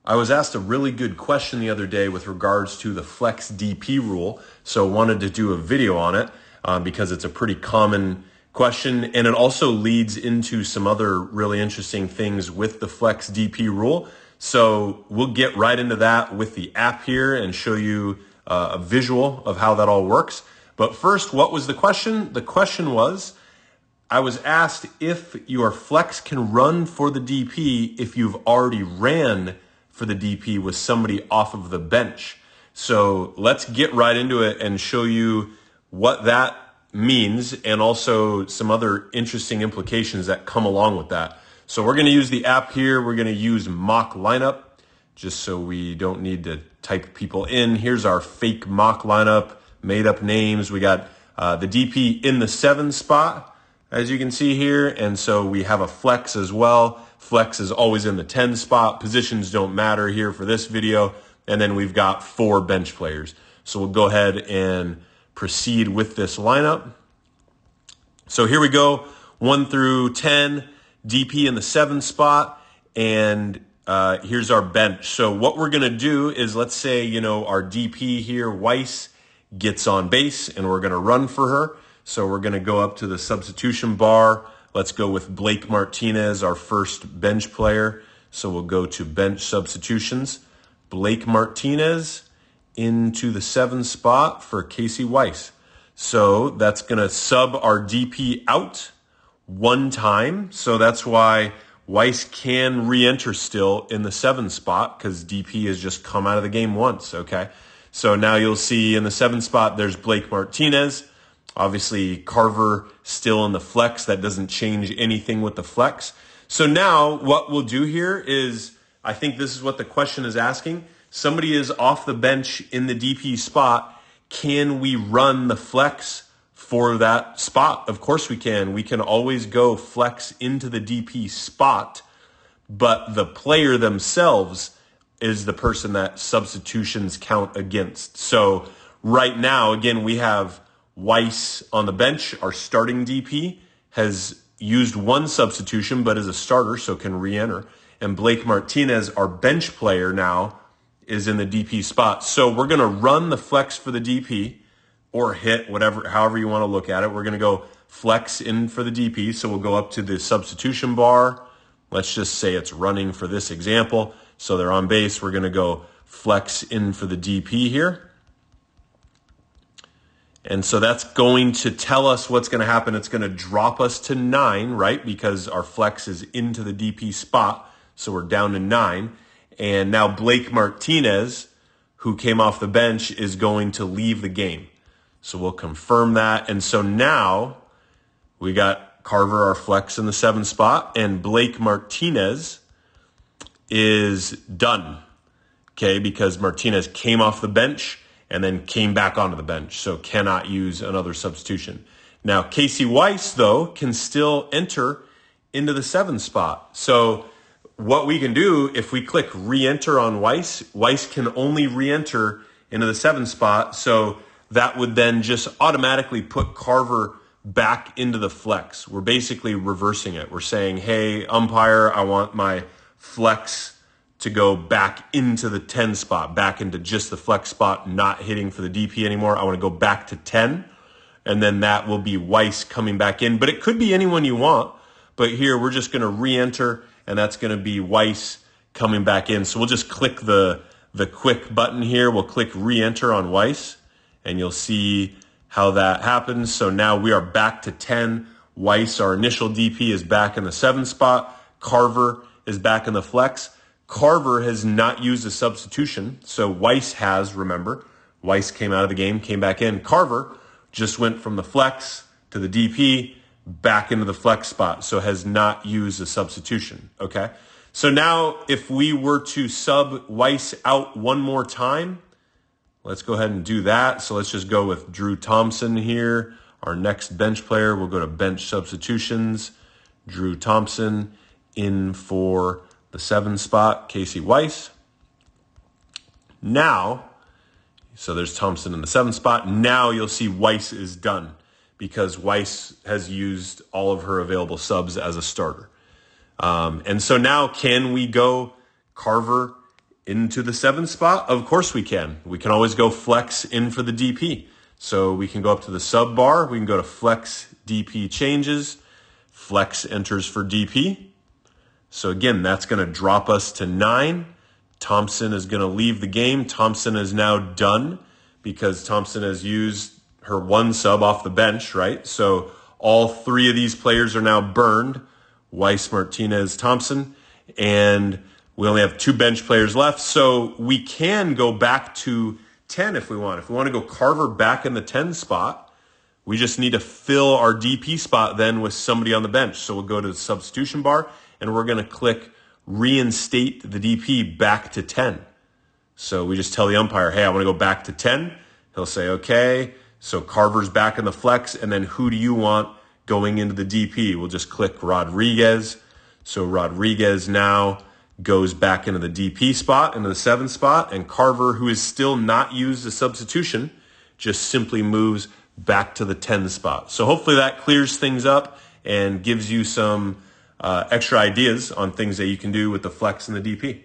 I was asked a really good question the other day with regards to the flex DP rule, so wanted to do a video on it because it's a pretty common question, and it also leads into some other really interesting things with the flex DP rule. So we'll get right into that with the app here and show you a visual of how that all works. But first, what was the question? The question was, I was asked if your flex can run for the DP if you've already ran for the DP with somebody off of the bench. So let's get right into it and show you what that means and also some other interesting implications that come along with that. So we're going to use the app here. We're going to use mock lineup just so we don't need to type people in. Here's our fake mock lineup, made up names. We got the DP in the 7 spot, as you can see here. And so we have a flex as well. Flex is always in the 10 spot. Positions don't matter here for this video. And then we've got 4 bench players. So we'll go ahead and proceed with this lineup. So here we go, 1 through 10, DP in the 7 spot, and here's our bench. So what we're gonna do is, let's say, our DP here, Weiss, gets on base, and we're gonna run for her. So we're gonna go up to the substitution bar. Let's go with Blake Martinez, our first bench player. So we'll go to bench substitutions. Blake Martinez into the 7 spot for Casey Weiss. So that's going to sub our DP out 1 time. So that's why Weiss can re-enter still in the 7 spot because DP has just come out of the game once, okay? So now you'll see in the 7 spot, there's Blake Martinez. Obviously, Carver still in the flex. That doesn't change anything with the flex. So now what we'll do here is, I think this is what the question is asking. Somebody is off the bench in the DP spot. Can we run the flex for that spot? Of course we can. We can always go flex into the DP spot, but the player themselves is the person that substitutions count against. So right now, again, we have Weiss on the bench. Our starting DP has used 1 substitution, but is a starter, so can re-enter. And Blake Martinez, our bench player now, is in the DP spot. So we're going to run the flex for the DP or hit, however you want to look at it. We're going to go flex in for the DP. So we'll go up to the substitution bar. Let's just say it's running for this example. So they're on base. We're going to go flex in for the DP here. And so that's going to tell us what's going to happen. It's going to drop us to 9, right? Because our flex is into the DP spot. So we're down to 9. And now Blake Martinez, who came off the bench, is going to leave the game. So we'll confirm that. And so now we got Carver, our flex, in the 7 spot, and Blake Martinez is done, okay, because Martinez came off the bench and then came back onto the bench, so cannot use another substitution. Now, Casey Weiss, though, can still enter into the 7 spot. So what we can do, if we click re-enter on Weiss, Weiss can only re-enter into the 7 spot. So that would then just automatically put Carver back into the flex. We're basically reversing it. We're saying, hey, umpire, I want my flex to go back into the 10 spot, back into just the flex spot, not hitting for the DP anymore. I want to go back to 10. And then that will be Weiss coming back in. But it could be anyone you want. But here we're just going to re-enter, and that's going to be Weiss coming back in. So we'll just click the quick button here. We'll click re-enter on Weiss, and you'll see how that happens. So now we are back to 10. Weiss, our initial DP, is back in the 7 spot. Carver is back in the flex. Carver has not used a substitution, so Weiss has, remember. Weiss came out of the game, came back in. Carver just went from the flex to the DP, back into the flex spot, so has not used a substitution, okay? So now if we were to sub Weiss out 1 more time, let's go ahead and do that. So let's just go with Drew Thompson here, our next bench player. We'll go to bench substitutions, Drew Thompson in for the 7 spot, Casey Weiss. Now, so there's Thompson in the 7 spot. Now you'll see Weiss is done, because Weiss has used all of her available subs as a starter. And so now can we go Carver into the 7th spot? Of course we can. We can always go flex in for the DP. So we can go up to the sub bar. We can go to flex DP changes. Flex enters for DP. So again, that's going to drop us to 9. Thompson is going to leave the game. Thompson is now done because Thompson has used her 1 sub off the bench, right? So all 3 of these players are now burned. Weiss, Martinez, Thompson. And we only have 2 bench players left. So we can go back to 10 if we want. If we want to go Carver back in the 10 spot, we just need to fill our DP spot then with somebody on the bench. So we'll go to the substitution bar and we're going to click reinstate the DP back to 10. So we just tell the umpire, hey, I want to go back to 10. He'll say, okay. So Carver's back in the flex. And then who do you want going into the DP? We'll just click Rodriguez. So Rodriguez now goes back into the DP spot, into the 7th spot. And Carver, who is still not used as substitution, just simply moves back to the 10 spot. So hopefully that clears things up and gives you some extra ideas on things that you can do with the flex and the DP.